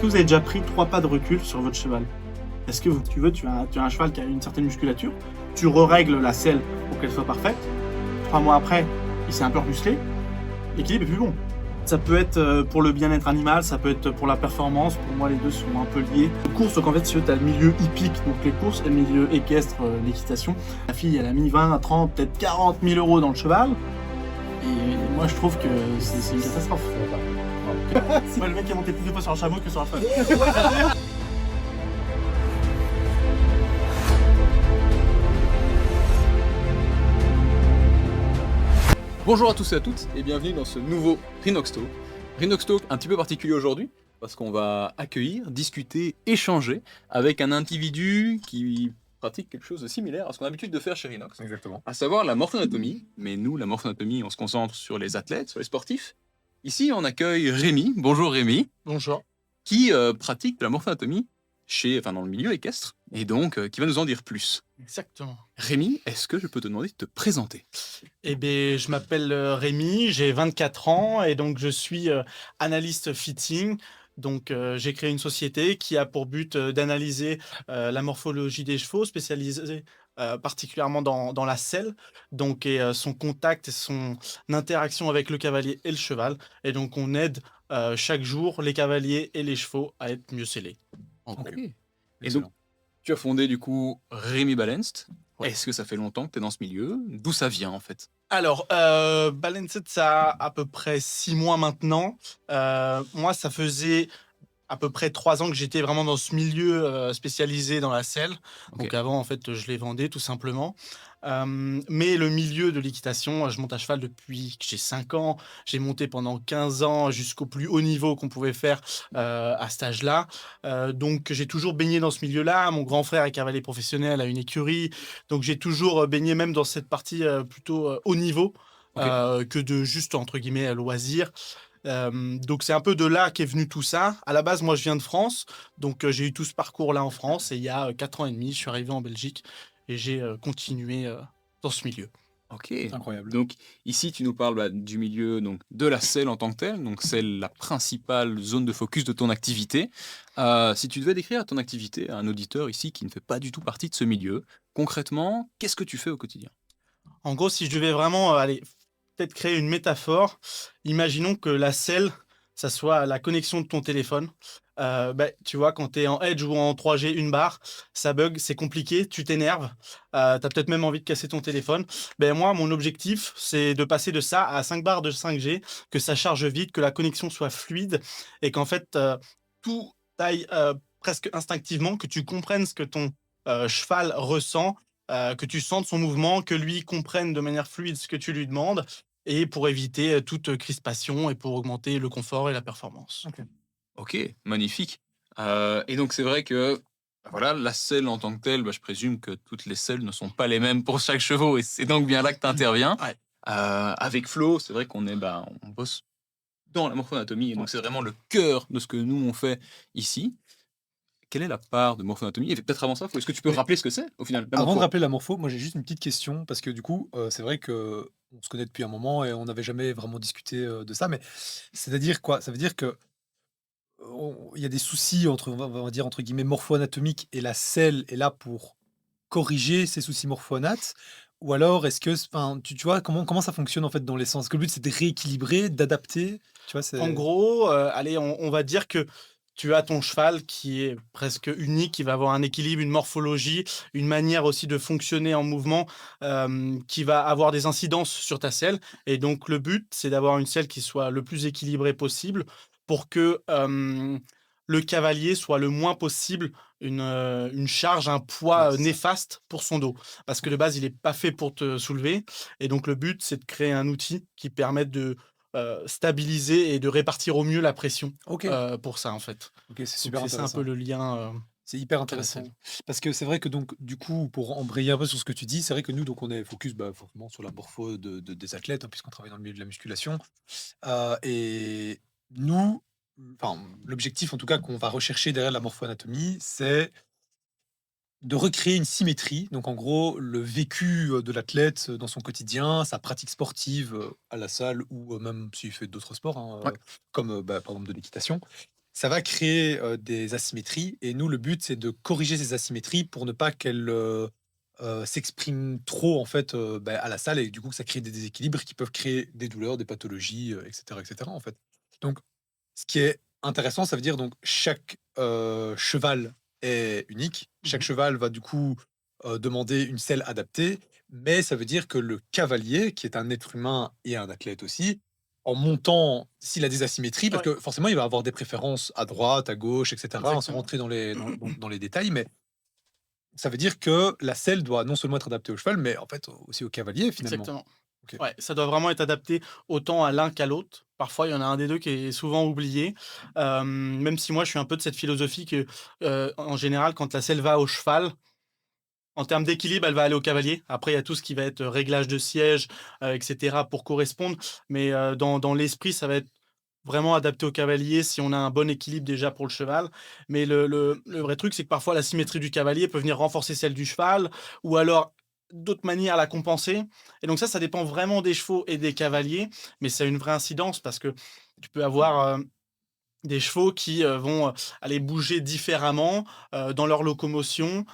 que vous avez déjà pris 3 pas de recul sur votre cheval? Est-ce que tu as un cheval qui a une certaine musculature, tu rerègles la selle pour qu'elle soit parfaite, 3 mois après, il s'est un peu musclé, l'équilibre est plus bon. Ça peut être pour le bien-être animal, ça peut être pour la performance. Pour moi, les deux sont un peu liés. Les courses, donc en fait, tu as le milieu hippique, donc les courses, et le milieu équestre, l'équitation. La fille, elle a mis 20, 30, peut-être 40 000 euros dans le cheval. Et moi, je trouve que c'est une catastrophe. C'est pas le mec qui a monté plus de fois sur un chameau que sur un cheval. Bonjour à tous et à toutes et bienvenue dans ce nouveau Rhinox Talk. Rhinox Talk un petit peu particulier aujourd'hui parce qu'on va accueillir, discuter, échanger avec un individu qui pratique quelque chose de similaire à ce qu'on a l'habitude de faire chez Rhinox. Exactement. À savoir la morphoanatomie. Mais nous, la morphoanatomie, on se concentre sur les athlètes, sur les sportifs. Ici, on accueille Rémi. Bonjour Rémi. Bonjour. Qui pratique de la morphoanatomie dans le milieu équestre et donc qui va nous en dire plus. Exactement. Rémi, est-ce que je peux te demander de te présenter? Eh bien, je m'appelle Rémi, j'ai 24 ans et donc je suis analyste fitting. Donc, j'ai créé une société qui a pour but d'analyser la morphologie des chevaux, spécialisée particulièrement dans la selle, donc et son contact et son interaction avec le cavalier et le cheval. Et donc, on aide chaque jour les cavaliers et les chevaux à être mieux scellés. En gros. Ok. Et Excellent. donc, tu as fondé du coup Rémi Balanced. Ouais. Est-ce que ça fait longtemps que tu es dans ce milieu? D'où ça vient en fait? Alors, Balanced, ça a à peu près 6 mois maintenant. Moi, ça faisait à peu près 3 ans que j'étais vraiment dans ce milieu spécialisé dans la selle. Ok. Donc avant, en fait, je les vendais tout simplement. Mais le milieu de l'équitation, je monte à cheval depuis que j'ai 5 ans. J'ai monté pendant 15 ans jusqu'au plus haut niveau qu'on pouvait faire à cet âge-là. Donc j'ai toujours baigné dans ce milieu-là. Mon grand frère est cavalier professionnel à une écurie. Donc j'ai toujours baigné même dans cette partie plutôt haut niveau. Ok. Que de juste, entre guillemets, loisir. Donc c'est un peu de là qu'est venu tout ça. À la base, moi, je viens de France, donc j'ai eu tout ce parcours-là en France. Et il y a 4 ans et demi, je suis arrivé en Belgique et j'ai continué dans ce milieu. Ok. Incroyable. Donc ici, tu nous parles du milieu donc, de la selle en tant que telle. Donc c'est la principale zone de focus de ton activité. Si tu devais décrire ton activité à un auditeur ici qui ne fait pas du tout partie de ce milieu, concrètement, qu'est-ce que tu fais au quotidien? En gros, si je devais vraiment peut-être créer une métaphore, imaginons que la selle, ça soit la connexion de ton téléphone. Tu vois, quand tu es en Edge ou en 3G, une barre, ça bug, c'est compliqué, tu t'énerves, tu as peut-être même envie de casser ton téléphone. Moi, mon objectif, c'est de passer de ça à 5 barres de 5G, que ça charge vite, que la connexion soit fluide et qu'en fait, tout aille presque instinctivement, que tu comprennes ce que ton cheval ressent, que tu sentes son mouvement, que lui comprenne de manière fluide ce que tu lui demandes, et pour éviter toute crispation et pour augmenter le confort et la performance. Ok, magnifique. Et donc c'est vrai que voilà, la selle en tant que telle, je présume que toutes les selles ne sont pas les mêmes pour chaque chevaux et c'est donc bien là que tu interviens. Ouais. Avec Flo, c'est vrai qu'on on bosse dans la morphoanatomie et donc c'est vraiment le cœur de ce que nous on fait ici. Quelle est la part de morphoanatomie? Et peut-être avant ça, est-ce que tu peux Oui. rappeler ce que c'est au final? la Avant de morpho rappeler la morpho, moi j'ai juste une petite question parce que du coup, c'est vrai que on se connaît depuis un moment et on n'avait jamais vraiment discuté de ça. Mais c'est-à-dire quoi? Ça veut dire que il y a des soucis entre, on va dire entre guillemets morpho-anatomiques et la selle est là pour corriger ces soucis morpho-anates. Ou alors est-ce que, enfin, tu vois comment ça fonctionne en fait dans les sens? Que le but c'est de rééquilibrer, d'adapter, tu vois? En C'est gros, allez, on va dire que tu as ton cheval qui est presque unique, qui va avoir un équilibre, une morphologie, une manière aussi de fonctionner en mouvement, qui va avoir des incidences sur ta selle. Et donc le but, c'est d'avoir une selle qui soit le plus équilibrée possible pour que le cavalier soit le moins possible une charge, un poids Ouais, c'est ça. néfaste pour son dos. Parce que de base, il n'est pas fait pour te soulever. Et donc le but, c'est de créer un outil qui permette de stabiliser et de répartir au mieux la pression OK, pour ça, en fait. OK, c'est Donc super c'est ça un peu intéressant. le lien. C'est hyper de la selle. intéressant. Parce que c'est vrai que donc, du coup, pour embrayer un peu sur ce que tu dis, c'est vrai que nous, donc, on est focus forcément sur la morpho des athlètes, hein, puisqu'on travaille dans le milieu de la musculation. Et nous, enfin, l'objectif en tout cas qu'on va rechercher derrière la morpho-anatomie, c'est de recréer une symétrie. Donc en gros, le vécu de l'athlète dans son quotidien, sa pratique sportive à la salle ou même s'il fait d'autres sports, hein, Ouais. comme par exemple de l'équitation. ça va créer des asymétries. Et nous, le but, c'est de corriger ces asymétries pour ne pas qu'elles s'expriment trop en fait à la salle et du coup que ça crée des déséquilibres qui peuvent créer des douleurs, des pathologies, etc., en fait. Donc, ce qui est intéressant, ça veut dire donc chaque cheval est unique. Chaque Mhm. cheval va du coup demander une selle adaptée, mais ça veut dire que le cavalier, qui est un être humain et un athlète aussi, en montant, s'il a des asymétries, parce Ouais, que forcément il va avoir des préférences à droite, à gauche, etc., sans exactement. rentrer dans les détails, mais ça veut dire que la selle doit non seulement être adaptée au cheval, mais en fait aussi au cavalier finalement. Exactement. OK. Ouais, ça doit vraiment être adapté autant à l'un qu'à l'autre. Parfois, il y en a un des 2 qui est souvent oublié. Même si moi, je suis un peu de cette philosophie que, en général, quand la selle va au cheval, en termes d'équilibre, elle va aller au cavalier. Après, il y a tout ce qui va être réglage de siège, et cetera pour correspondre. Mais, dans l'esprit, ça va être vraiment adapté au cavalier si on a un bon équilibre déjà pour le cheval. Mais le vrai truc, c'est que parfois la symétrie du cavalier peut venir renforcer celle du cheval ou alors d'autres manières la compenser. Et donc ça dépend vraiment des chevaux et des cavaliers, mais ça a une vraie incidence parce que tu peux avoir, des chevaux qui, vont, aller bouger différemment, dans leur locomotion,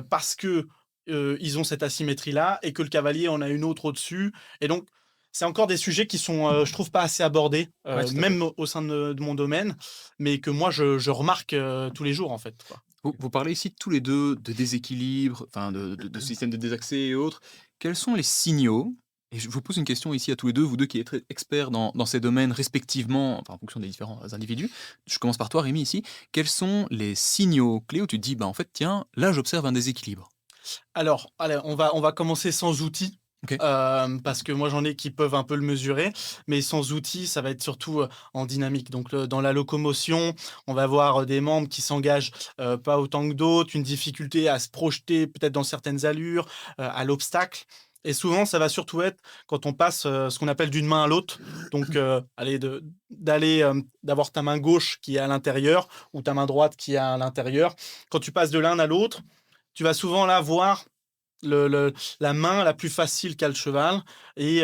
parce que, ils ont cette asymétrie-là et que le cavalier en a une autre au-dessus et donc c'est encore des sujets qui sont, je trouve pas assez abordés, Ouais, tout à fait. même au sein de mon domaine, mais que moi je remarque, tous les jours en fait, quoi. Vous parlez ici tous les 2 de déséquilibre, enfin de système de désaxé et autres. Quels sont les signaux et je vous pose une question ici à tous les 2, vous 2 qui êtes très experts dans ces domaines respectivement, enfin en fonction des différents individus. Je commence par toi Rémi ici. Quels sont les signaux clés où tu te dis: «Bah, en fait, tiens, là j'observe un déséquilibre»? Alors, allez, on va commencer sans outils, OK. parce que moi, j'en ai qui peuvent un peu le mesurer, mais sans outils, ça va être surtout, en dynamique. Donc dans la locomotion, on va avoir, des membres qui s'engagent, pas autant que d'autres, une difficulté à se projeter peut-être dans certaines allures, à l'obstacle et souvent, ça va surtout être quand on passe, ce qu'on appelle d'une main à l'autre. Donc, allez, d'avoir ta main gauche qui est à l'intérieur ou ta main droite qui est à l'intérieur. Quand tu passes de l'un à l'autre, tu vas souvent là voir la main la plus facile qu'a le cheval et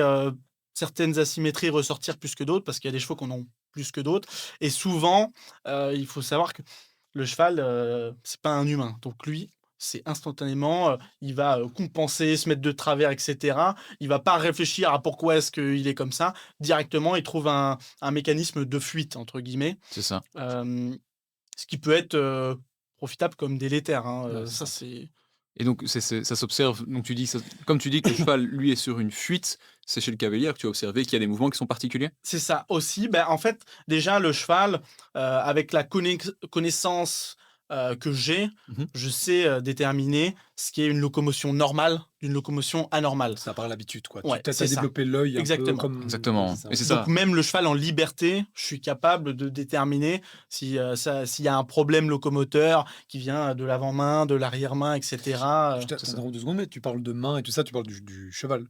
certaines asymétries ressortir plus que d'autres parce qu'il y a des chevaux qui en ont plus que d'autres et souvent, il faut savoir que le cheval, c'est pas un humain donc lui, c'est instantanément, il va, compenser, se mettre de travers et cetera. Il va pas réfléchir à pourquoi est-ce qu'il est comme ça. Directement, il trouve un mécanisme de «fuite» entre guillemets, C'est ça. ce qui peut être, profitable comme délétère, hein, Ouais, c'est ça ça. c'est Et donc ça s'observe, donc tu dis ça comme tu dis que le cheval, lui, est sur une fuite, c'est chez le cavalier que tu as observé qu'il y a des mouvements qui sont particuliers? C'est ça aussi. Ben, en fait, déjà le cheval, avec la connaissance, que j'ai, Mmh. je sais, déterminer ce qui est une locomotion normale d'une locomotion anormale. Ça part l'habitude quoi. Tu Ouais, as c'est ça, développé l'œil un peu exactement. comme ouais, c'est Exactement ça, et ouais. c'est Donc ça. même le cheval en liberté, je suis capable de déterminer si, s'il y a un problème locomoteur qui vient de l'avant-main, de l'arrière-main et cetera, Je C'est ça. t'interromps 2 secondes, mais tu parles de main et tout ça, tu parles du cheval?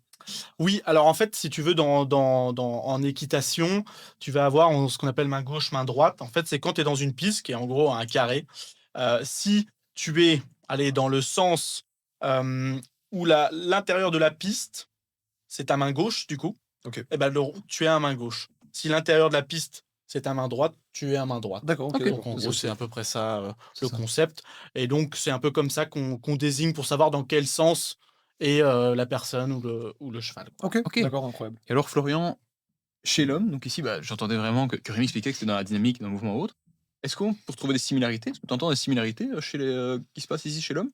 Oui, alors en fait, si tu veux, en équitation, tu vas avoir ce qu'on appelle main gauche, main droite. En fait, c'est quand tu es dans une piste qui est en gros un carré. Si tu es allé dans le sens où l'intérieur de la piste, c'est ta main gauche, du coup, OK. et ben, tu es à main gauche. Si l'intérieur de la piste, c'est ta main droite, tu es à main droite. D'accord, OK, OK, Donc d'accord. en OK, gros, OK. c'est à peu près ça c'est le ça. concept. Et donc, c'est un peu comme ça qu'on désigne pour savoir dans quel sens est la personne ou le cheval, quoi. OK, OK et d'accord, incroyable. alors Florian, chez l'homme, donc ici, bah, j'entendais vraiment que Rémi expliquait que c'était dans la dynamique, dans le mouvement ou autre. Est-ce qu'on peut retrouver des similarités? Est-ce que tu entends des similarités, chez les, qui se passent ici chez l'homme?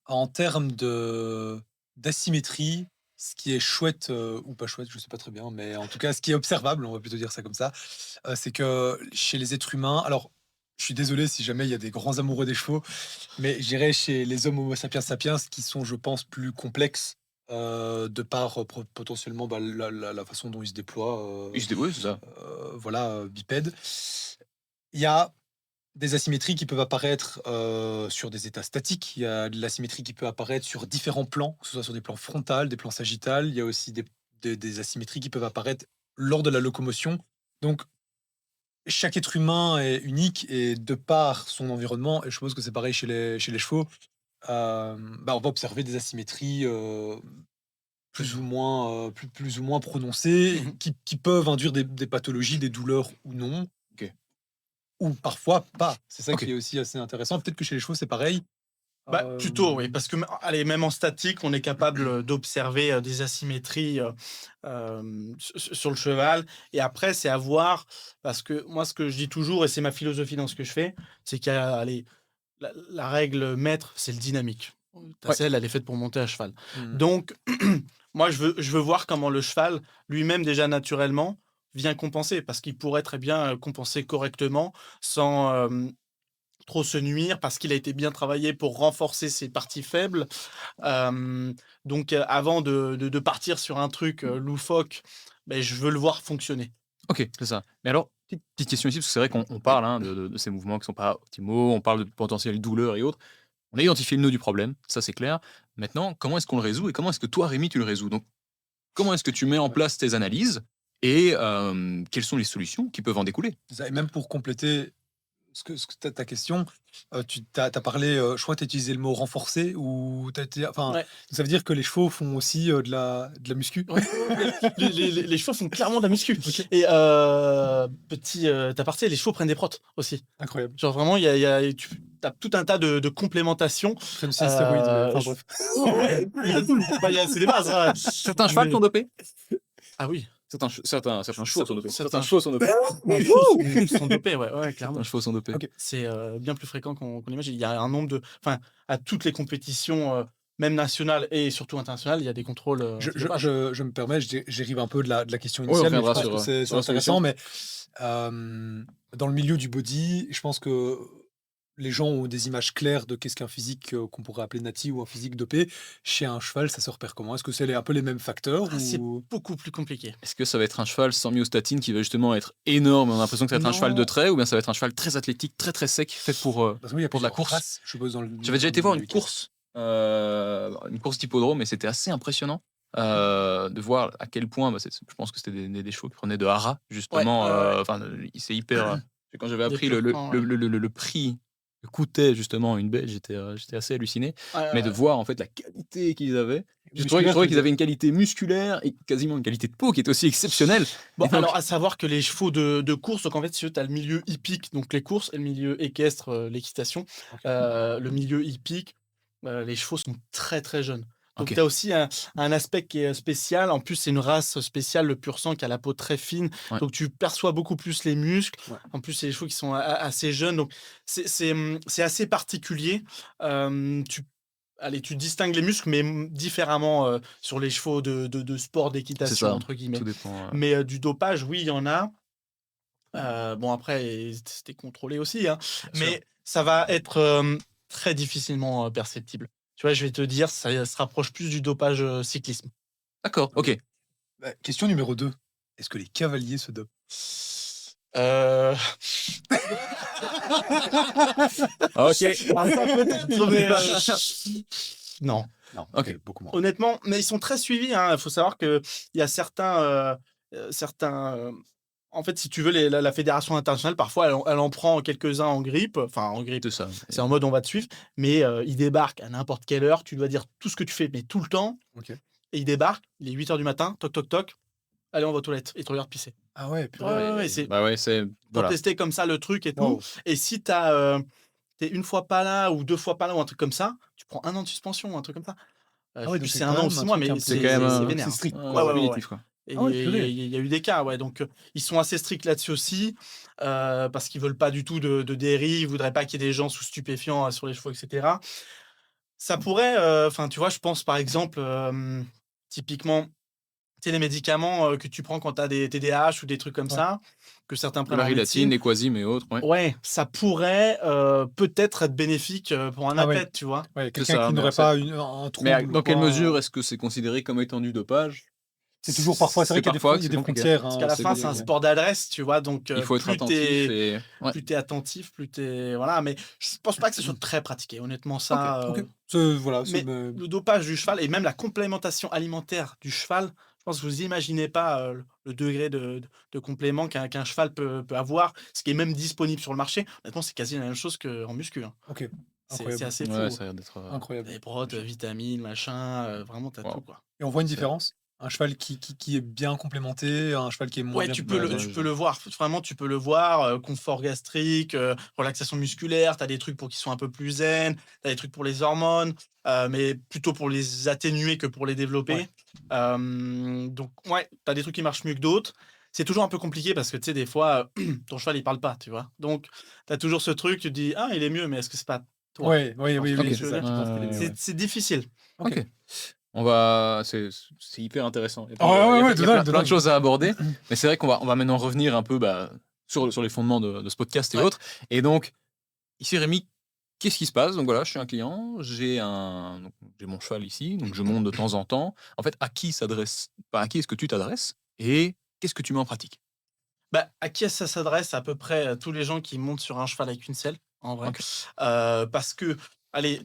En termes de d'asymétrie, ce qui est chouette, ou pas chouette, je sais pas très bien, mais en tout cas, ce qui est observable, on va plutôt dire ça comme ça, c'est que chez les êtres humains alors, je suis désolé si jamais il y a des grands amoureux des chevaux, mais je dirais chez les hommes Homo sapiens sapiens qui sont, je pense, plus complexes, de par, potentiellement, la façon dont ils se déploient, Ils se débrouillent, c'est ça. voilà, bipèdes. Il y a des asymétries qui peuvent apparaître, sur des états statiques. Il y a de l'asymétrie qui peut apparaître sur différents plans, que ce soit sur des plans frontales, des plans sagittales. Il y a aussi des asymétries qui peuvent apparaître lors de la locomotion. Donc chaque être humain est unique et de par son environnement et je suppose que c'est pareil chez les chevaux, on va observer des asymétries, plus ou moins prononcées Mmh. qui peuvent induire des pathologies, des douleurs ou non. OK. ou parfois pas. C'est ça Ok. qui est aussi assez intéressant. Peut-être que chez les chevaux, c'est pareil. Bah, plutôt, oui, Euh, parce que allez, même en statique, on est capable d'observer des asymétries sur le cheval. Et après, c'est à voir, parce que moi, ce que je dis toujours, et c'est ma philosophie dans ce que je fais, c'est qu'il y a, allez, la règle maître, c'est le dynamique. Ta Ouais. selle, elle est faite pour monter à cheval. hmm. Donc, moi, je veux voir comment le cheval, lui-même, déjà naturellement, vient compenser, parce qu'il pourrait très bien compenser correctement sans trop se nuire, parce qu'il a été bien travaillé pour renforcer ses parties faibles. Donc, avant de partir sur un truc loufoque, ben, je veux le voir fonctionner. Ok, c'est ça. Mais alors, petite question ici, parce que c'est vrai qu'on parle hein, de ces mouvements qui sont pas optimaux, on parle de potentielles douleurs et autres. On a identifié le nœud du problème, ça c'est clair. Maintenant, comment est-ce qu'on le résout et comment est-ce que toi, Rémi, tu le résous? Donc, comment est-ce que tu mets en Ouais. place tes analyses et quelles sont les solutions qui peuvent en découler? C'est ça. Et même pour compléter ta question, tu as parlé, je crois que tu as utilisé le mot renforcer ou enfin, Ouais. ça veut dire que les chevaux font aussi de la muscu. Ouais, les chevaux font clairement de la muscu. Ok. Et petit aparté, les chevaux prennent des protes aussi. Incroyable. Genre vraiment, tu as tout un tas de complémentations. Prennent aussi des stéroïdes, mais enfin je- bref. Il y a tout. Bah, c'est des bases. Hein. Certains chevaux sont dopés. Ah oui. Certains chevaux sont dopés. Certains chevaux sont dopés. Les chevaux sont dopés, ouais, clairement. Certains chevaux sont dopés. Ok. C'est bien plus fréquent qu'on imagine. Il y a un nombre de. Enfin, à toutes les compétitions, même nationales et surtout internationales, il y a des contrôles. Je me permets, j'arrive un peu de la question Ouais, on initiale, mais je reviendra pense sur, que c'est sur la intéressant. solution. Mais dans le milieu du body, je pense que les gens ont des images claires de qu'est-ce qu'un physique qu'on pourrait appeler nati ou un physique dopé. Chez un cheval, ça se repère comment? Est-ce que c'est un peu les mêmes facteurs C'est ou... beaucoup plus compliqué. Est-ce que ça va être un cheval sans myostatine qui va justement être énorme, on a l'impression que ça va être un cheval de Non. trait, ou bien ça va être un cheval très athlétique, très très sec, fait pour... Parce que oui, il y a pour de la plusieurs course. races, je suppose, J'avais déjà été voir une week-end. course d'hippodrome, et c'était assez impressionnant de voir à quel point, je pense que c'était des chevaux qui prenaient de haras, justement. Ouais. Enfin, c'est hyper... quand j'avais Des appris purs le francs, ouais. prix que coûtait justement une bête, j'étais assez halluciné. Mais de voir en fait la qualité qu'ils avaient. Je trouvais Musculaire, qu'ils avaient une qualité musculaire et quasiment une qualité de peau qui était aussi exceptionnelle. Bon, Et donc- alors, à savoir que les chevaux de course, donc en fait, tu as le milieu hippique, donc les courses, et le milieu équestre, l'équitation. Ok. Le milieu hippique, les chevaux sont très très jeunes. Donc, Ok. tu as aussi un aspect qui est spécial. En plus, c'est une race spéciale, le pur sang, qui a la peau très fine. Ouais. Donc, tu perçois beaucoup plus les muscles. Ouais. En plus, c'est des chevaux qui sont assez jeunes. Donc, c'est assez particulier. Tu distingues les muscles, mais différemment sur les chevaux de sport, C'est d'équitation, ça, entre guillemets. tout dépend. Mais du dopage, oui, il y en a. Bon, après, c'était contrôlé aussi, hein. Bien sûr. Mais ça va être très difficilement perceptible. Tu vois, je vais te dire, ça se rapproche plus du dopage cyclisme. D'accord, ok. Bah, question numéro 2. Est-ce que les cavaliers se dopent? Euh... Ok. Non. Non, Ok. beaucoup moins. Honnêtement, mais ils sont très suivis. Il faut savoir qu'il y a certains. En fait, si tu veux, la fédération internationale, parfois, elle en prend quelques-uns en grippe. Enfin, en grippe, C'est ça. c'est en mode on va te suivre. Mais ils débarquent à n'importe quelle heure. Tu dois dire tout ce que tu fais, mais tout le temps. Ok. Et ils débarquent, il est 8h du matin, toc, toc, toc. Allez, on va aux toilettes. Ils te regardent pisser. Ah ouais, purée. Ouais, c'est Bah ouais, c'est. pour Voilà. tester comme ça le truc et tout. Wow. Et si t'es une fois pas là ou 2 fois pas là ou un truc comme ça, tu prends 1 an de suspension ou un truc comme ça. Ah Je ouais, sais donc plus, c'est c'est quand 1 an ou même 6 un mois, truc mais un peu- C'est quand même c'est vénère. c'est strict, Ouais, quoi. c'est ouais. punitif, quoi. Et Ah ouais, il purée. y a eu des cas, ouais. Donc, ils sont assez stricts là-dessus aussi, parce qu'ils veulent pas du tout de dérive, ils voudraient pas qu'il y ait des gens sous stupéfiants sur les chevaux, etc. Ça pourrait, enfin, tu vois, je pense par exemple, typiquement, tu sais, les médicaments que tu prends quand tu as des TDAH ou des trucs comme Ouais. ça, que certains prennent en Marilatine, médecine. les quasim et autres. Ouais. Ouais, ça pourrait peut-être être bénéfique pour un Ah ouais. athlète, tu vois. Ouais, C'est quelqu'un ça, qui mais n'aurait ça- pas un trouble. Mais ou dans quelle quoi, mesure est-ce que c'est considéré comme étant du dopage? C'est toujours parfois, c'est vrai qu'il y a parfois il y a que des c'est compliqué. frontières. Parce hein, qu'à la c'est fin, c'est un compliqué. sport d'adresse, tu vois. Donc, Il faut être plus attentif et. Ouais. plus t'es attentif, plus t'es. Voilà, mais je pense pas que ce soit très pratiqué, honnêtement, ça. Ok. Voilà, Mais le dopage du cheval et même la complémentation alimentaire du cheval, je pense que vous imaginez pas le degré de complément qu'un cheval peut avoir, ce qui est même disponible sur le marché. Honnêtement, c'est quasi la même chose qu'en muscu, hein. Ok, C'est incroyable. assez fou. Ouais, ça a l'air d'être. Incroyable. Les protes, vitamines, machin, vraiment, t'as Wow. tout, quoi. Et on voit une C'est- différence? Un cheval qui est bien complémenté, un cheval qui est moins Ouais, bien tu peux le Ouais, tu complémenté? peux le voir. Vraiment, tu peux le voir, confort gastrique, relaxation musculaire. Tu as des trucs pour qu'ils soient un peu plus zen, tu as des trucs pour les hormones, mais plutôt pour les atténuer que pour les Ouais. développer. Donc ouais, tu as des trucs qui marchent mieux que d'autres. C'est toujours un peu compliqué parce que, tu sais, des fois, ton cheval, il parle pas, tu vois? Donc tu as toujours ce truc, tu te dis: «Ah, il est mieux, mais est-ce que c'est pas toi?» Ouais, oui, Tu vois oui, ce oui, OK. que c'est je veux ça, dire? tu penses qu'il est mieux, Ouais. ouais. C'est difficile. OK. OK. On va c'est hyper intéressant. Il y a plein Ah de ouais, il y ouais, a ouais, plein il y a plein de plein de dingue. choses à aborder, mais c'est vrai qu'on va maintenant revenir un peu, sur les fondements de ce podcast et Ouais. autres et donc ici Rémi, qu'est-ce qui se passe? Donc voilà, je suis un client, j'ai mon cheval ici, donc je monte de temps en temps. En fait, à qui est-ce que tu t'adresses et qu'est-ce que tu mets en pratique? Bah, à qui ça s'adresse? À peu près à tous les gens qui montent sur un cheval avec une selle, en vrai. OK. Parce que, allez,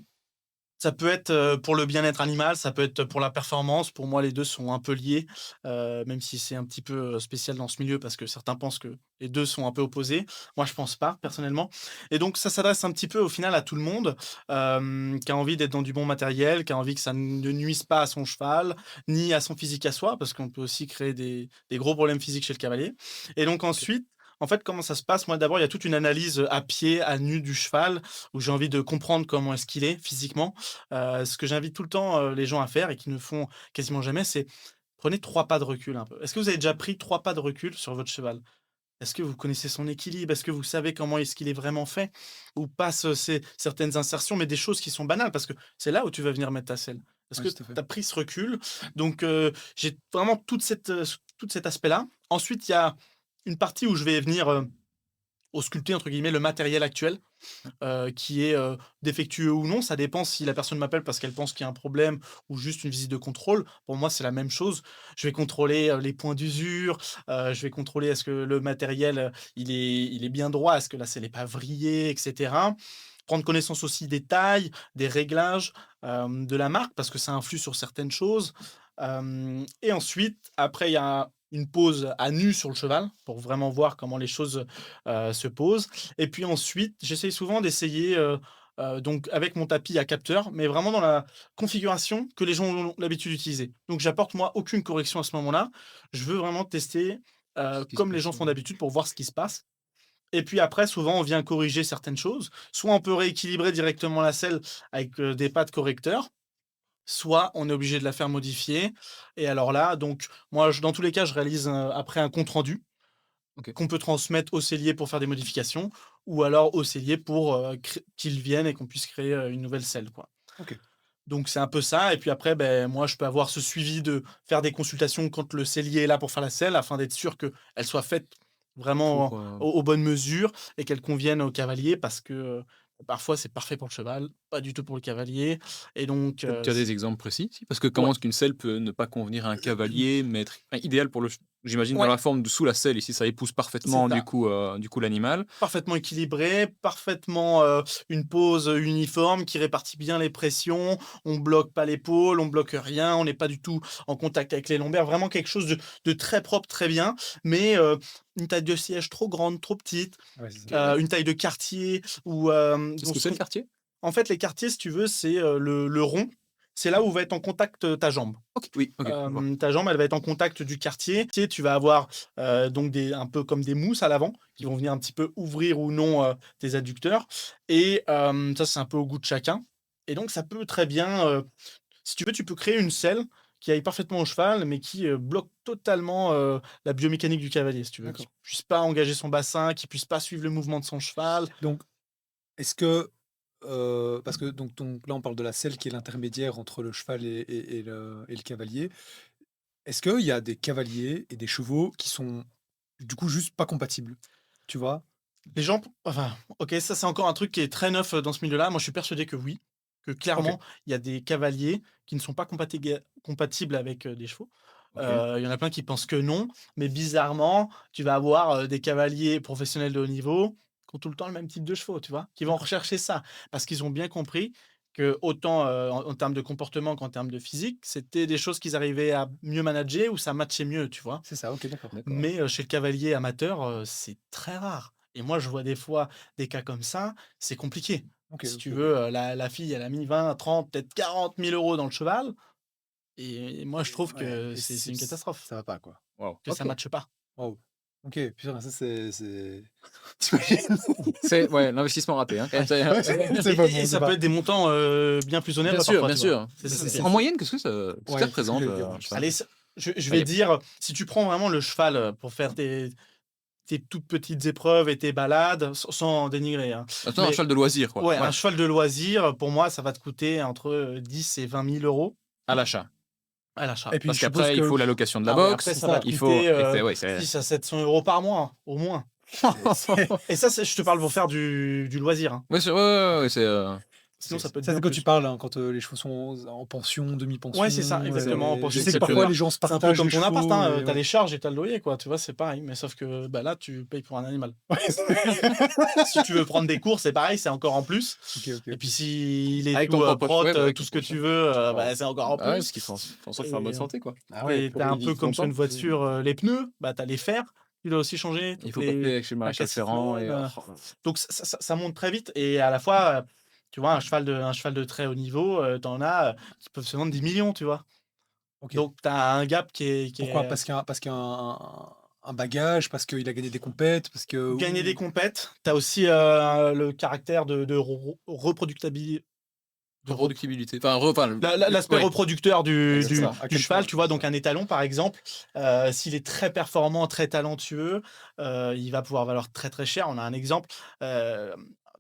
ça peut être, pour le bien-être animal, ça peut être pour la performance. Pour moi, les 2 sont un peu liés, même si c'est un petit peu, spécial dans ce milieu parce que certains pensent que les 2 sont un peu opposés. Moi, je pense pas, personnellement et donc ça s'adresse un petit peu, au final, à tout le monde, qui a envie d'être dans du bon matériel, qui a envie que ça ne nuise pas à son cheval, ni à son physique à soi, parce qu'on peut aussi créer des gros problèmes physiques chez le cavalier et donc OK. ensuite, en fait, comment ça se passe? Moi, d'abord, il y a toute une analyse, à pied, à nu du cheval, où j'ai envie de comprendre comment est-ce qu'il est physiquement. Ce que j'invite tout le temps, les gens à faire et qu'ils ne font quasiment jamais, c'est prenez 3 pas de recul un peu. Est-ce que vous avez déjà pris 3 pas de recul sur votre cheval? Est-ce que vous connaissez son équilibre? Est-ce que vous savez comment est-ce qu'il est vraiment fait? Ou passe, certaines insertions, mais des choses qui sont banales parce que c'est là où tu vas venir mettre ta selle. Est-ce Ouais, que tout à fait. tu as pris ce recul? Donc j'ai vraiment tout cet aspect-là. Ensuite, il y a une partie où je vais venir, «ausculter» entre guillemets le matériel actuel qui est, défectueux ou non. Ça dépend si la personne m'appelle parce qu'elle pense qu'il y a un problème ou juste une visite de contrôle. Pour moi, c'est la même chose. Je vais contrôler, les points d'usure, je vais contrôler est-ce que le matériel, il est bien droit, est-ce que la selle est pas vrillée et cetera. Prendre connaissance aussi des tailles, des réglages, de la marque parce que ça influe sur certaines choses. Hem Et ensuite, après, il y a une pause à nu sur le cheval pour vraiment voir comment les choses, se posent et puis ensuite, j'essaye souvent d'essayer, donc avec mon tapis à capteur, mais vraiment dans la configuration que les gens ont l'habitude d'utiliser. Donc j'apporte moi aucune correction à ce moment-là. Je veux vraiment tester, Ce qui se comme les passe, gens font d'habitude pour voir ce qui se passe et puis après souvent on vient corriger certaines choses. Soit on peut rééquilibrer directement la selle avec, des pattes correcteurs, soit on est obligé de la faire modifier et alors là, donc moi je dans tous les cas, je réalise, après un compte rendu OK. qu'on peut transmettre au sellier pour faire des modifications ou alors au sellier pour, qu'il vienne et qu'on puisse créer, une nouvelle selle, quoi. OK. Donc c'est un peu ça et puis après, ben moi, je peux avoir ce suivi de faire des consultations quand le sellier est là pour faire la selle afin d'être sûr qu'elle soit faite vraiment Pour, aux bonnes mesures et qu'elle convienne au cavalier parce que, parfois c'est parfait pour le cheval, pas du tout pour le cavalier et donc tu as c des exemples précis? Si? Parce que ouais, comment est-ce qu'une selle peut ne pas convenir à un cavalier, mais être idéal pour j'imagine dans ouais, la forme de sous la selle ici, ça épouse c'est parfaitement ça. du coup l'animal. Parfaitement équilibré, parfaitement, une pose, uniforme qui répartit bien les pressions. On bloque pas l'épaule, on bloque rien, on n'est pas du tout en contact avec les lombaires. Vraiment quelque chose de très propre, très bien, mais une taille de siège trop grande, trop petite, Ouais, c'est ça. OK, ouais. une taille de quartier ou C'est ce donc que ce c'est qu'on le quartier? en fait, les quartiers, si tu veux, c'est, le rond. C'est là où va être en contact, ta jambe. OK, oui, OK, je vois. Ta jambe, elle va être en contact du quartier. Tu vas avoir, donc des un peu comme des mousses à l'avant qui vont venir un petit peu ouvrir ou non, tes adducteurs et ça, c'est un peu au goût de chacun et donc ça peut très bien, si tu veux, tu peux créer une selle qui aille parfaitement au cheval, mais qui, bloque totalement, la biomécanique du cavalier, si tu veux, qui D'accord. puisse pas engager son bassin, qui puisse pas suivre le mouvement de son cheval. Donc, est-ce que, parce que donc là, on parle de la selle qui est l'intermédiaire entre le cheval et le cavalier. Est-ce qu'il y a des cavaliers et des chevaux qui sont, du coup, juste pas compatibles? Tu vois? Les gens enfin, OK, ça, c'est encore un truc qui est très neuf, dans ce milieu-là. Moi, je suis persuadé que oui, que OK, clairement, il y a des cavaliers qui ne sont pas compatibles avec, des chevaux. OK, Il y en a plein qui pensent que non, mais bizarrement, tu vas avoir, des cavaliers professionnels de haut niveau qui ont tout le temps le même type de chevaux, tu vois? Qui vont d'accord. rechercher ça, parce qu'ils ont bien compris que autant, en termes de comportement qu'en termes de physique, c'était des choses qu'ils arrivaient à mieux manager ou ça matchait mieux, tu vois? C'est ça, OK, d'accord. D'accord. Mais, chez le cavalier amateur, c'est très rare et moi, je vois des fois des cas comme ça, c'est compliqué. OK, Si OK, tu OK. veux, la fille, elle a mis 20, 30, peut-être 40 000 € dans le cheval, Et moi, je trouve Ouais, que et c'est une catastrophe, ça va pas, quoi. Waouh. que ça Ok. matche pas. Waouh. OK, putain, ça t'imagines? C'est ouais, l'investissement raté, hein, quand même. Ouais, c'est pas bon, Et c'est ça pas peut être des montants bien plus onéreux parfois, Bien tu vois. sûr. C'est ça, c'est c'est En moyenne, qu'est-ce que ça Ouais, c'est ce que représente j'allais dire, un ouais. cheval? Allez, je vais Allez. dire, si tu prends vraiment le cheval pour faire tes toutes petites épreuves et tes balades, sans dénigrer, hein. Attends, un Mais cheval de loisir, quoi. ouais, Ouais, un cheval de loisir, pour moi, ça va te coûter entre 10 et 20 000 euros à l'achat. à l'achat. Et puis Parce je suppose qu'après, il que faut la location de la Ah ouais, boxe, après, c'est ça va ça, te il faut coûter et c'est ouais, c'est 6 à 700 euros par mois, au moins. c'est Et ça, je te parle pour faire du loisir, hein. ouais, ouais, c'est, Sinon, ça peut être ça, bien c'est quand plus. tu parles, hein, quand, les chevaux sont en pension, demi-pension, Ouais, c'est ça, exactement, en pension je sais que parfois exceptionnelle. les gens se C'est un peu partagent comme les ton appart, chevaux hein, et t'as ouais. les charges et t'as le loyer, quoi. Tu vois, c'est pareil. Mais sauf que bah, là, tu payes pour un animal. Ouais, Si tu veux prendre des cours, c'est pareil, c'est encore en plus. OK, OK, Et OK. puis s'il est avec tout ton propre prot, ouais, avec tout ton ce que propre tu cheval. veux, Ouais. bah, c'est encore en Ah ouais, plus. ce qui fait en sorte de faire bonne Et santé, quoi. Ah ouais, t'as un Ils peu vivent comme sur une longtemps. voiture, les pneus, bah, t'as les fers, tu dois aussi changer Il toutes faut passer chez le la maréchal Ferrand et cassiflone. Donc ça monte très vite et à la fois, tu vois, un cheval de très haut niveau, t'en as qui peuvent se vendre 10 millions, tu vois. OK. Donc tu as un gap qui Pourquoi? est Parce qu'il y a un bagage, parce qu'il a gagné des compètes, parce que gagner des ou compètes. Tu as aussi le caractère de reproductabilité. Reproductibilité. Enfin, L'aspect ouais, reproducteur c'est exactement. ça, à du quel cheval, point tu vois, c'est donc ça. un étalon par exemple, s'il est très performant, très talentueux, il va pouvoir valoir très très cher. On a un exemple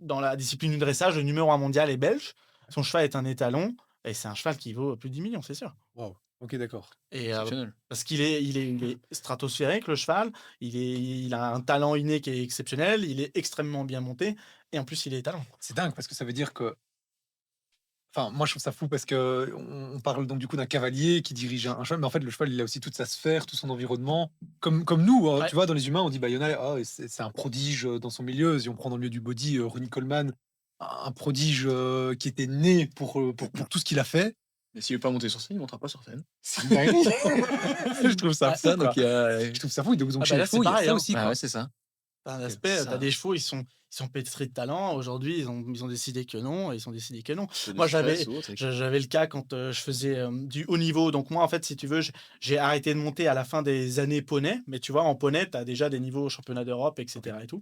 dans la discipline du dressage, le numéro 1 mondial est belge. Son cheval est un étalon et c'est un cheval qui vaut plus de 10 millions, c'est sûr. Waouh, OK, d'accord. Et Exceptionnel. parce il est stratosphérique, le cheval, il a un talent inné qui est exceptionnel, il est extrêmement bien monté et en plus il est étalon. C'est dingue parce que ça veut dire que enfin, moi, je trouve ça fou parce qu'on parle donc du coup d'un cavalier qui dirige un cheval, mais en fait, le cheval, il a aussi toute sa sphère, tout son environnement. Comme nous, hein, Ouais. tu vois, dans les humains, on dit Bayona, ah, c'est un prodige dans son milieu. Si on prend dans le milieu du body, Ronnie Coleman, un prodige qui était né pour tout ce qu'il a fait. Mais s'il veut pas monter sur scène, il montera pas sur scène. C'est une dinguerie. Je trouve ça Ah, fou, quoi. Donc il y a Je trouve ça fou. Donc, Ah chez bah les là, c'est chevaux, il y a pareil, ça hein. aussi, bah quoi. ouais, c'est ça. T'as un Ok. aspect, Ça. t'as des chevaux, ils sont pétris de talent. Aujourd'hui, ils ont décidé que non, ils ont décidé que non. C'est du Moi, stress ou autre, et- j'avais le cas quand je faisais du haut niveau. Donc moi, en fait, si tu veux, j'ai arrêté de monter à la fin des années poney. Mais tu vois, en poney, tu as déjà des niveaux au championnat d'Europe, etc. Et tout.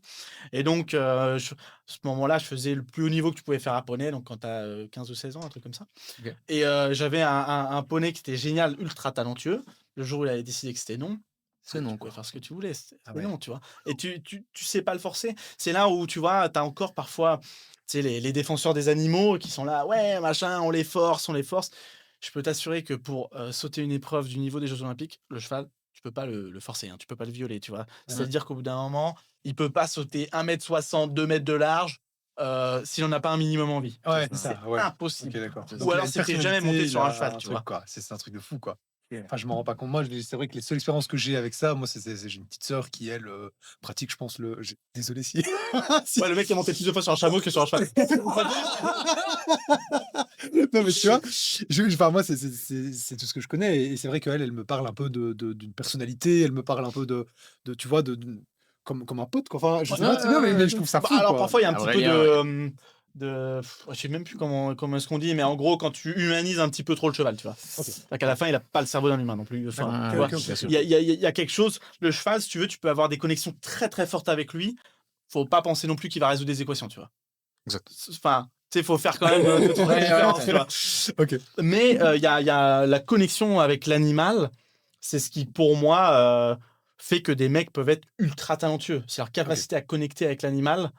Et donc, à ce moment-là, je faisais le plus haut niveau que tu pouvais faire à poney. Donc quand tu as 15 ou 16 ans, un truc comme ça. Ok. Et j'avais un poney qui était génial, ultra talentueux. Le jour où il avait décidé que c'était non, C'est tu non, pouvais quoi. faire ce que tu voulais, c'était Ah ouais. non, tu vois. Et tu sais pas le forcer. C'est là où, tu vois, tu as encore parfois, tu sais, les défenseurs des animaux qui sont là, ouais, machin, on les force, on les force. Je peux t'assurer que pour sauter une épreuve du niveau des Jeux Olympiques, le cheval, tu peux pas le forcer, hein, tu peux pas le violer, tu vois. C'est-à-dire qu'au bout d'un moment, il peut pas sauter 1,60 m, 2 mètres de large s'il en a pas un minimum envie. Ouais, C'est c'est ça, ouais. Ok, impossible. d'accord. Ou Donc, Ou il a alors, une c'était jamais monté personnalité, sur il un a cheval, un tu truc, vois. quoi. C'est un truc de fou, quoi. Ok. Enfin, je m'en rends pas compte. Moi, c'est vrai que les seules expériences que j'ai avec ça, moi, j'ai une petite sœur qui, elle, pratique, je pense, désolé si. si- Ouais, le mec est monté plus de fois sur un chameau que sur un cheval. Non, mais tu vois, enfin, moi, c'est tout ce que je connais. Et c'est vrai qu'elle, elle me parle un peu d'une personnalité, elle me parle un peu tu vois, comme un pote, quoi. Enfin, je sais pas, Ouais, tu vois, mais je ouais. trouve ça Bah, fou, alors quoi. parfois il y a un petit peu Aurélien, je sais même plus comment est-ce qu'on dit, mais en gros quand tu humanises un petit peu trop le cheval, tu vois. Ok. C'est-à-dire qu'à la fin il a pas le cerveau d'un humain non plus. Enfin, D'accord. tu vois, Ok, ok, bien ok. sûr. il y a quelque chose. Le cheval, si tu veux, tu peux avoir des connexions très très fortes avec lui. Faut pas penser non plus qu'il va résoudre des équations, tu vois. Exact. Enfin, tu sais, faut faire quand même deux, trois Ouais, différences, ouais. tu vois. Ok. Mais il y a la connexion avec l'animal, c'est ce qui, pour moi, fait que des mecs peuvent être ultra talentueux. C'est leur capacité à connecter avec l'animal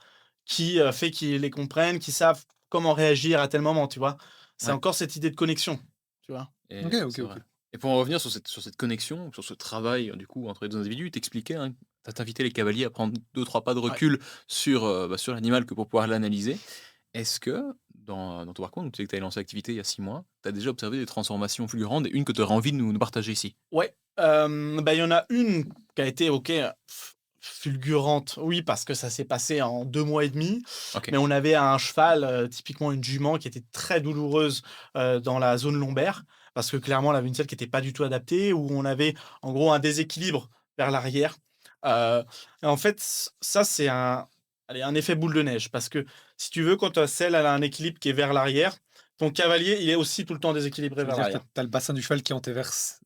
qui fait qu'ils les comprennent, qu'ils savent comment réagir à tel moment, tu vois. C'est Ouais. encore cette idée de connexion, tu vois. Et Ok, ok, c'est ok. vrai. Et pour en revenir sur cette connexion, sur ce travail du coup entre les deux individus, t'expliquais, hein, t'invitais les cavaliers à prendre 2-3 pas de Ouais. recul sur l'animal que pour pouvoir l'analyser. Est-ce que dans ton parcours, donc tu sais que tu as lancé l'activité il y a 6 mois, tu as déjà observé des transformations fulgurantes et une que tu aurais envie de nous partager ici? Ouais, bah, il y en a une qui a été, OK, fulgurante, oui, parce que ça s'est passé en 2 mois et demi. Ok. Mais on avait un cheval, typiquement une jument qui était très douloureuse, dans la zone lombaire, parce que clairement, elle avait une selle qui était pas du tout adaptée, où on avait, en gros, un déséquilibre vers l'arrière. Et en fait, ça, c'est un effet boule de neige, parce que si tu veux, quand ta selle, elle a un équilibre qui est vers l'arrière, ton cavalier, il est aussi tout le temps déséquilibré Ça veut vers dire que l'arrière. tu as le bassin du cheval qui antéverse.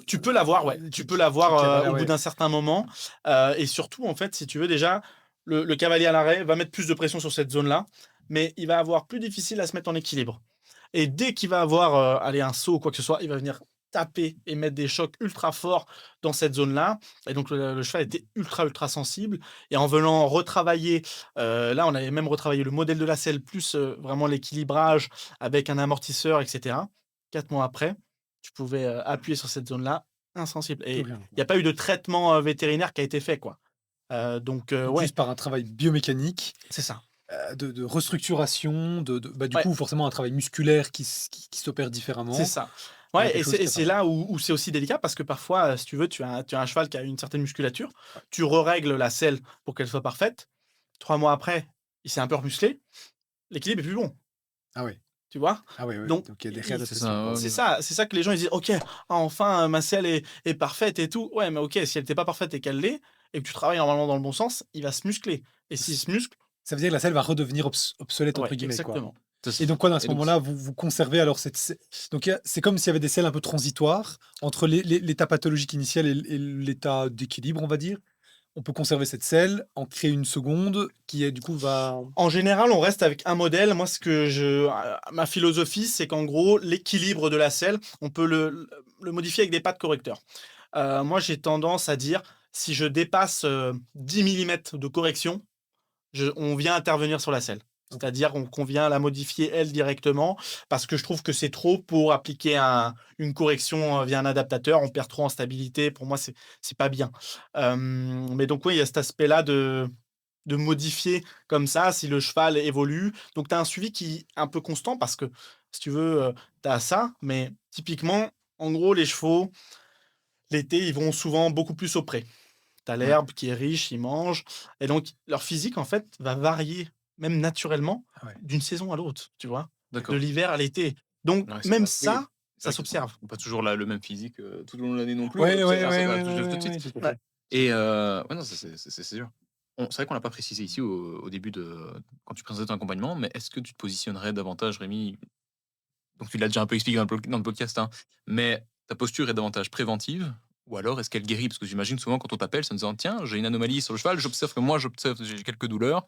Tu peux l'avoir, ouais. Tu peux l'avoir Voilà, au bout ouais. d'un certain moment. Et surtout, en fait, si tu veux, déjà, le cavalier à l'arrêt va mettre plus de pression sur cette zone-là, mais il va avoir plus difficile à se mettre en équilibre. Et dès qu'il va avoir allez, un saut ou quoi que ce soit, il va venir taper et mettre des chocs ultra forts dans cette zone-là. Et donc, le cheval était ultra sensible. Et en venant retravailler, là, on avait même retravaillé le modèle de la selle, plus vraiment l'équilibrage avec un amortisseur, etc. 4 mois après, tu pouvais appuyer sur cette zone-là, insensible. Plus Et rien. il n'y a pas eu de traitement vétérinaire qui a été fait, quoi. Donc, Donc, ouais, juste par un travail biomécanique, c'est ça. de restructuration, du Ouais. coup, forcément, un travail musculaire qui s'opère C'est différemment. ça. Il y a Ouais, quelque et chose c'est qui et c'est apparaît. là où c'est aussi délicat parce que parfois, si tu veux, tu as un cheval qui a une certaine musculature, tu règles la selle pour qu'elle soit parfaite. 3 mois après, il s'est un peu remusclé, l'équilibre est plus bon, Ah oui, tu vois? ah oui, oui. Donc Donc il y a des i réadaptations. ça, ouais, c'est ouais. ça que les gens ils disent: «OK, enfin ma selle est parfaite et tout». Ouais, mais OK, si elle était pas parfaite et qu'elle l'est et que tu travailles normalement dans le bon sens, il va se muscler et s'il se muscle Ça veut dire que la selle va redevenir obsolète, ouais, entre guillemets, quoi. exactement. Et donc, quoi, à Et ce donc, moment-là, vous conservez alors donc c'est comme s'il y avait des selles un peu transitoires entre l'état pathologique initial et l'état d'équilibre, on va dire. On peut conserver cette selle, en créer une seconde qui, du coup, va. En général, on reste avec un modèle. Moi, ma philosophie, c'est qu'en gros, l'équilibre de la selle, on peut le modifier avec des pattes correcteurs. Moi, j'ai tendance à dire, si je dépasse 10 mm de correction, on vient intervenir sur la selle. C'est-à-dire qu'on vient la modifier, elle, directement, parce que je trouve que c'est trop pour appliquer une correction via un adaptateur. On perd trop en stabilité. Pour moi, c'est pas bien. Mais donc, oui, il y a cet aspect-là de modifier comme ça si le cheval évolue. Donc, tu as un suivi qui est un peu constant parce que, si tu veux, tu as ça. Mais typiquement, en gros, les chevaux, l'été, ils vont souvent beaucoup plus au pré. Tu as Ouais. l'herbe qui est riche, ils mangent. Et donc, leur physique, en fait, va varier, même naturellement, Ah ouais. d'une saison à l'autre, tu vois, de d'accord. l'hiver à l'été. Donc, Ouais, c'est même vrai. Oui, ça, c'est ça vrai qu'ils s'observe. sont pas toujours le même physique tout au long de l'année non plus. Ouais, On ouais, observe ça, ouais, ça, ouais, je le ouais, tout de suite. ouais, tout à Ouais. fait. Et ouais, non, ça, c'est sûr. C'est vrai qu'on l'a pas précisé ici au début quand tu présentais ton accompagnement, mais est-ce que tu te positionnerais davantage, Rémi? Donc tu l'as déjà un peu expliqué dans le podcast, hein, mais ta posture est davantage préventive ou alors est-ce qu'elle guérit? Parce que j'imagine souvent quand on t'appelle, c'est en disant tiens, j'ai une anomalie sur le cheval, j'observe, j'ai quelques douleurs.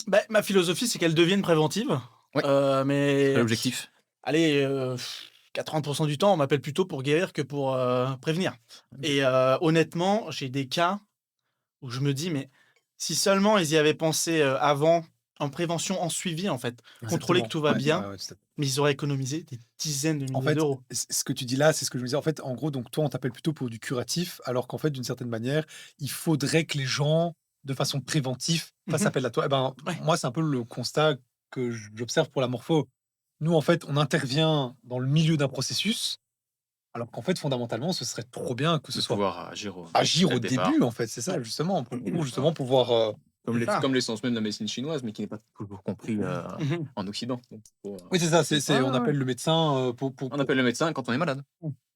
Bah, ma philosophie, c'est qu'elle devienne préventive. Ouais. C'est Mais l'objectif. allez, 80 % du temps, on m'appelle plutôt pour guérir que pour prévenir. Et honnêtement, j'ai des cas où je me dis, mais si seulement ils y avaient pensé avant, en prévention, en suivi, en fait, contrôler que Exactement. tout va Ouais, bien, ouais, ouais, tout à fait. mais ils auraient économisé des dizaines de En milliers fait, d'euros. ce que tu dis là, c'est ce que je me disais. En fait, en gros, donc toi, on t'appelle plutôt pour du curatif, alors qu'en fait, d'une certaine manière, il faudrait que les gens, de façon préventive, fassent Mhm. appel à toi. Eh ben, Ouais. moi, c'est un peu le constat que j'observe pour la morpho. Nous, en fait, on intervient dans le milieu d'un processus, alors qu'en fait, fondamentalement, ce serait trop bien que ce De soit pouvoir agir agir dès au le départ. début, en fait. C'est ça, justement, pour justement pouvoir. Comme C'est ça. comme l'essence même de la médecine chinoise, mais qui n'est pas toujours compris Mhm. en Occident. Donc, Oui, c'est ça. Ouais, On ouais, appelle ouais. le médecin On appelle le médecin quand on est malade.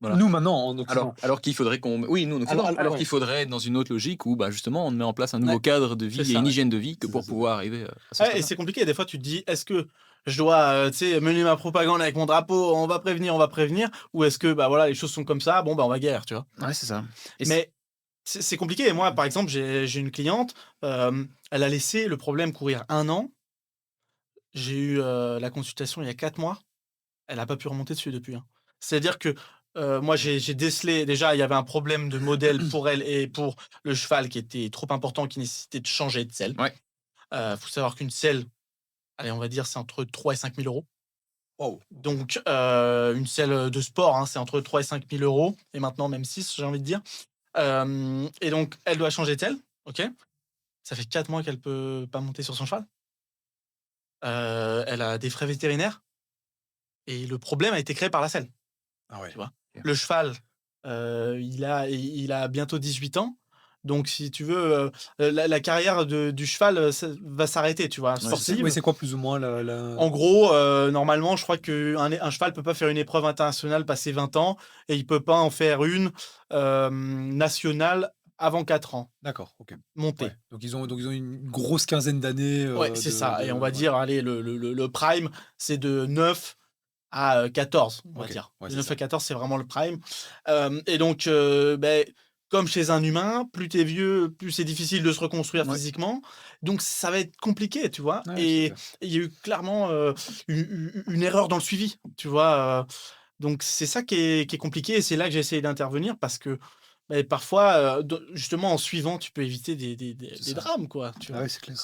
Voilà. Nous, maintenant, en Occident. Alors qu'il faudrait qu'on. Oui, nous, en Occident. Alors ouais. qu'il faudrait être dans une autre logique où, bah, justement, on met en place un nouveau Ouais. cadre de vie C'est et ça, une ouais. hygiène de vie que C'est pour ça. pouvoir arriver à ce Ouais, et stade-là. c'est compliqué. Des fois, tu te dis, est-ce que je dois tu sais, mener ma propagande avec mon drapeau, on va prévenir, ou est-ce que bah, voilà, les choses sont comme ça, bon, bah, on va guérir, tu vois. Ouais, c'est ça. Et Mais c'est compliqué. Et moi, par exemple, j'ai une cliente, elle a laissé le problème courir 1 an. J'ai eu la consultation il y a 4 mois. Elle n'a pas pu remonter dessus depuis, hein. C'est-à-dire que moi, j'ai décelé, déjà, il y avait un problème de modèle pour elle et pour le cheval qui était trop important, qui nécessitait de changer de selle. Ouais. Faut savoir qu'une selle, allez, on va dire, c'est entre 3 et 5 000 euros. Wow. Donc, une selle de sport, hein, c'est entre 3 et 5 000 euros. Et maintenant, même 6, j'ai envie de dire. Et donc, elle doit changer de selle. OK. Ça fait 4 mois qu'elle peut pas monter sur son cheval. Elle a des frais vétérinaires. Et le problème a été créé par la selle. Ah ouais. Tu vois. Ok. Le cheval, il a bientôt 18 ans. Donc, si tu veux, la carrière du cheval va s'arrêter, tu vois, sportive. C'est quoi plus ou moins En gros, normalement, je crois qu'un cheval peut pas faire une épreuve internationale passer 20 ans et il peut pas en faire une nationale avant 4 ans, D'accord, OK. monté. Ouais, donc ils ont une grosse quinzaine d'années, Ouais, c'est ça. Et on va ouais. dire, allez, le prime, c'est de 9 à 14, on va OK, dire. ouais, De c'est 9 à ça. 14, c'est vraiment le prime. Et donc, comme chez un humain, plus t'es vieux, plus c'est difficile de se reconstruire Ouais, physiquement. Donc, ça va être compliqué, tu vois. ouais, tout à Et fait. il y a eu clairement une erreur dans le suivi, tu vois. Donc, c'est ça qui est compliqué. Et c'est là que j'ai essayé d'intervenir parce que parfois, justement, en suivant, tu peux éviter C'est des ça. drames, quoi, tu Ah vois. ouais, c'est clair.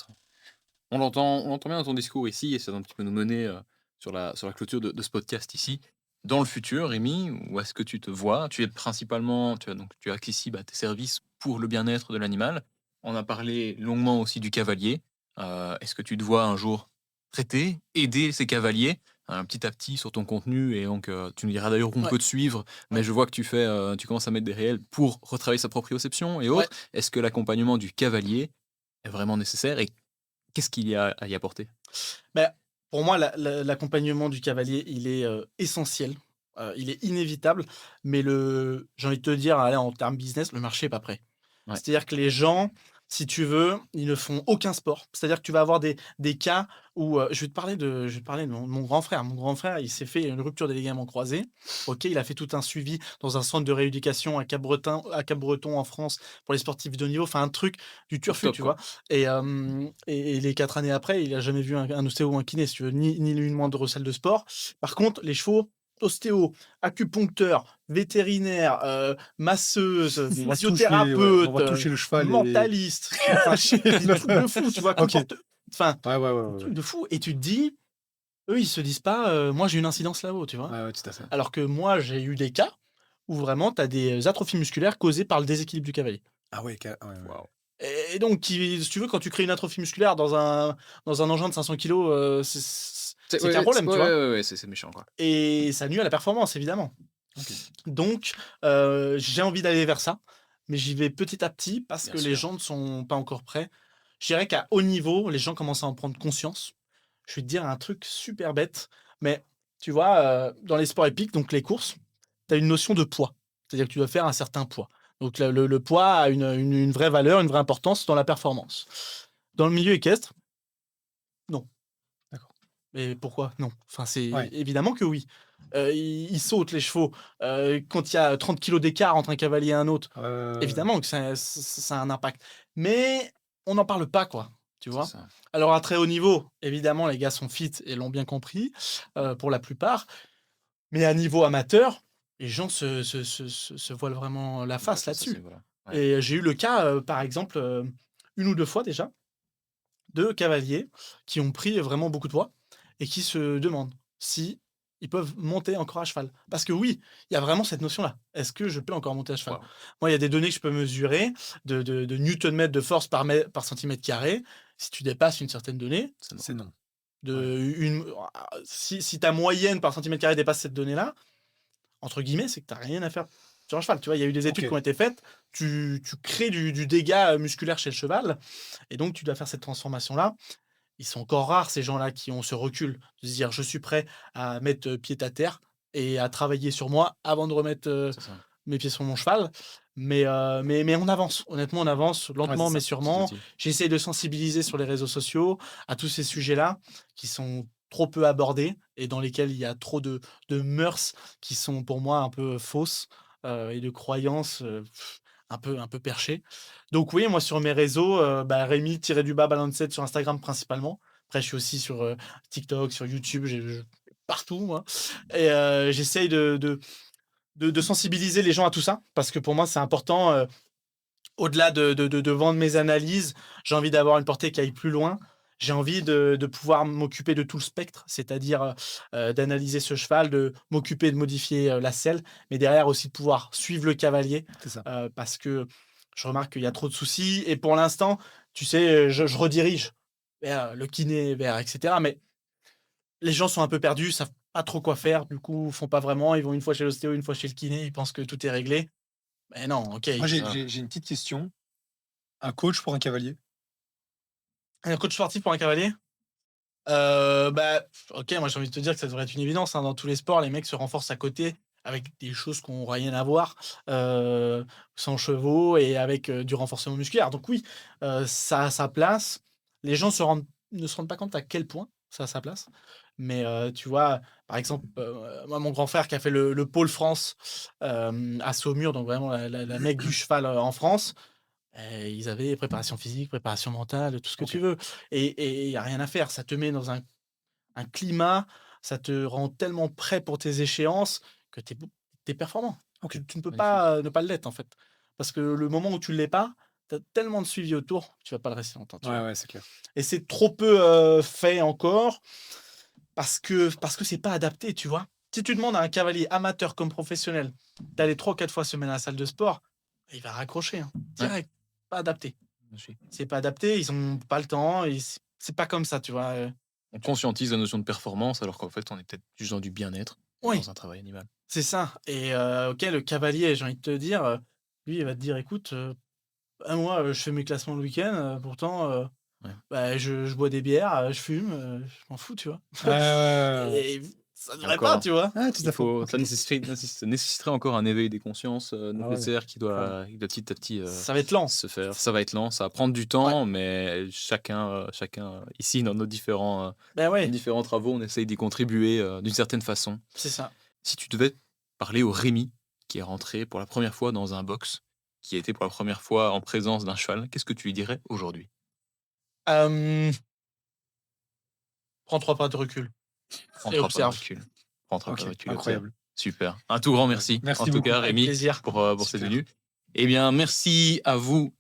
On l'entend bien dans ton discours ici, et ça va un petit peu nous mener sur la clôture de ce podcast ici. Dans le futur, Rémi, où est-ce que tu te vois? Tu es principalement, tu es accessible à tes services pour le bien-être de l'animal. On a parlé longuement aussi du cavalier. Est-ce que tu te vois un jour traiter, aider ces cavaliers petit à petit sur ton contenu? Et donc, tu nous diras d'ailleurs où on Ouais, peut te suivre, mais ouais, je vois que tu commences à mettre des réels pour retravailler sa proprioception et ouais. autres. Est-ce que l'accompagnement du cavalier est vraiment nécessaire, et qu'est-ce qu'il y a à y apporter? Bah, pour moi, l'accompagnement du cavalier, il est, essentiel, il est inévitable, mais j'ai envie de te dire, allez, en termes business, le marché est pas prêt. Ouais, C'est-à-dire que les gens, si tu veux, ils ne font aucun sport. C'est-à-dire que tu vas avoir des cas où, je vais te parler de mon grand frère. Mon grand frère, il s'est fait une rupture des ligaments croisés. OK, il a fait tout un suivi dans un centre de rééducation à Cap-Breton en France pour les sportifs de haut niveau, enfin un truc du au turfu, top, tu quoi. vois? Et les 4 années après, il a jamais vu un ostéo ou un kiné, si tu veux, ni une moindre salle de sport. Par contre, les chevaux, ostéo, acupuncteur, vétérinaire, masseuse, On physiothérapeute, va toucher le cheval et mentaliste, enfin des trucs de fou, tu vois? OK. Enfin, Ouais, ouais, ouais, des ouais, ouais. trucs de fou et tu te dis, eux, ils se disent pas, «Moi, j'ai une incidence là-haut», tu vois? Ouais, ouais, tout à fait. Alors que moi, j'ai eu des cas où vraiment tu as des atrophies musculaires causées par le déséquilibre du cavalier. Ah ouais, ouais, ouais. Waouh! Et donc, si tu veux, quand tu crées une atrophie musculaire dans un engin de 500 kilos, C'est c'est qu'il y a un ouais, problème, ouais, tu vois? ouais, ouais, c'est méchant, quoi. Et ça nuit à la performance, évidemment. OK. Donc, j'ai envie d'aller vers ça, mais j'y vais petit à petit parce Bien que les sûr. gens ne sont pas encore prêts. Je dirais qu'à haut niveau, les gens commencent à en prendre conscience. Je vais te dire un truc super bête, mais tu vois, dans les sports épiques, donc les courses, tu as une notion de poids. C'est-à-dire que tu dois faire un certain poids. Donc le poids a une vraie valeur, une vraie importance dans la performance. Dans le milieu équestre, non. D'accord. Mais pourquoi non? Enfin, c'est Ouais. évidemment que oui. Ils sautent les chevaux, quand il y a 30 kilos d'écart entre un cavalier et un autre, Ouais, ouais, ouais, ouais. évidemment que ça a un impact. Mais on n'en parle pas, quoi, tu C'est vois? ça. Alors à très haut niveau, évidemment, les gars sont fit et l'ont bien compris, pour la plupart. Mais à niveau amateur, les gens se voilent vraiment la La face face à ce là-dessus. niveau-là. Ouais. Et j'ai eu le cas, par exemple, 1 ou 2 fois déjà, de cavaliers qui ont pris vraiment beaucoup de poids et qui se demandent si ils peuvent monter encore à cheval. Parce que oui, il y a vraiment cette notion-là. Est-ce que je peux encore monter à cheval? Waouh! Moi, il y a des données que je peux mesurer de newton-mètre de force par centimètre carré. Si tu dépasses une certaine donnée, C'est non. C'est non. Ouais. de une si ta moyenne par centimètre carré dépasse cette donnée-là, entre guillemets, c'est que tu as rien à faire sur un cheval. Tu vois, il y a eu des études qui OK. ont été faites, tu crées du dégât, musculaire chez le cheval et donc tu dois faire cette transformation-là. Ils sont encore rares ces gens-là qui ont ce recul, de se dire: «Je suis prêt à mettre, pied à terre et à travailler sur moi avant de remettre, C'est ça. mes pieds sur mon cheval». Mais on avance. Honnêtement, on avance Ouais, c'est lentement mais ça. Petit à sûrement. petit. J'essaye de sensibiliser sur les réseaux sociaux à tous ces sujets-là qui sont trop peu abordés et dans lesquels il y a trop de mœurs qui sont pour moi un peu fausses, et de croyances, un peu perchées. Donc oui, moi sur mes réseaux, Rémi-du-bas Balanced sur Instagram principalement. Après je suis aussi sur, TikTok, sur YouTube, partout moi et j'essaye de sensibiliser les gens à tout ça parce que pour moi c'est important, au-delà de vendre mes analyses, j'ai envie d'avoir une portée qui aille plus loin. J'ai envie de pouvoir m'occuper de tout le spectre, c'est-à-dire, d'analyser ce cheval, de m'occuper de modifier, la selle, mais derrière aussi de pouvoir suivre le cavalier, C'est ça. parce que je remarque qu'il y a trop de soucis et pour l'instant, tu sais, je redirige vers le kiné, vers et cetera, mais les gens sont un peu perdus, savent pas trop quoi faire, du coup, font pas vraiment. Ils vont une fois chez l'ostéo, une fois chez le kiné, ils pensent que tout est réglé. Mais non, OK, Moi, j'ai Ah, j'ai j'ai une petite question. Un coach pour un cavalier? un coach sportif pour un cavalier? OK, moi j'ai envie de te dire que ça devrait être une évidence, hein. Dans tous les sports, les mecs se renforcent à côté avec des choses qui n'ont rien à voir, sans chevaux et avec du renforcement musculaire. Donc oui, ça a sa place. Les gens ne se rendent pas compte à quel point ça a sa place. Mais tu vois, par exemple, moi, mon grand frère qui a fait le Pôle France à Saumur, donc vraiment la mecque du cheval en France, ils avaient préparation physique, préparation mentale, tout ce que Ok. tu veux. Et il n'y a rien à faire. Ça te met dans un climat, ça te rend tellement prêt pour tes échéances que tu es performant. Ok. Tu ne peux Magnifique. pas ne pas l'être, en fait. Parce que le moment où tu ne l'es pas, tu as tellement de suivi autour, tu vas pas le rester longtemps, tu vois. Ouais, c'est clair. Et c'est trop peu fait encore parce que c'est pas adapté, tu vois. Si tu demandes à un cavalier amateur comme professionnel d'aller 3 ou 4 fois semaine à la salle de sport, il va raccrocher, hein, Ouais. direct. Pas adapté. Merci. C'est pas adapté, ils ont pas le temps, et c'est pas comme ça, tu vois. On conscientise la notion de performance alors qu'en fait, on est peut-être juste dans du bien-être, Oui, dans un travail animal. c'est ça. Et OK, le cavalier, j'ai envie de te dire, lui, il va te dire: «Écoute, moi, je fais mes classements le week-end, pourtant, Ouais. bah, je bois des bières, je fume, je m'en fous», tu vois? Ouais. Et ça Et devrait pas, encore, tu vois? Ah, tout il à fait. faut, Ok. ça nécessiterait encore un éveil des consciences Ah ouais, nécessaire qui clairement. doit petit à petit Ça va être lent. se faire. Ça va être lent, ça va prendre du Ouais, temps, mais chacun ici, bah, dans nos ouais, différents travaux, on essaye d'y contribuer d'une certaine façon. c'est ça. Si tu devais parler au Rémi qui est rentré pour la première fois dans un box, qui a été pour la première fois en présence d'un cheval, qu'est-ce que tu lui dirais aujourd'hui? Hem, Prends 3 pas de recul Prends et 3 pas de observe. recul. Prends 3 pas de Ok, recul et observe. incroyable. Super. Un tout grand Incroyable. merci, en Merci tout beaucoup. cas, Avec Rémi, plaisir. pour cette Super. venue. Eh bien, merci à vous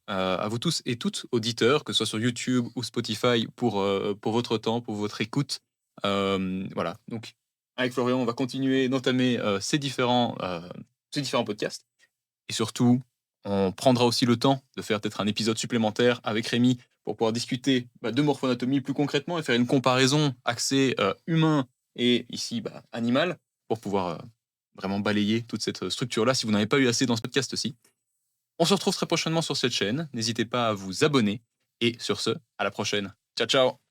tous et toutes, auditeurs, que ce soit sur YouTube ou Spotify, pour votre temps, pour votre écoute. Voilà. Donc, avec Florian, on va continuer d'entamer ces différents podcasts. Et surtout, on prendra aussi le temps de faire peut-être un épisode supplémentaire avec Rémi pour pouvoir discuter de morphoanatomie plus concrètement et faire une comparaison axée humain et ici animal pour pouvoir vraiment balayer toute cette structure-là si vous n'avez pas eu assez dans ce podcast-ci. On se retrouve très prochainement sur cette chaîne. N'hésitez pas à vous abonner. Et sur ce, à la prochaine. Ciao, ciao!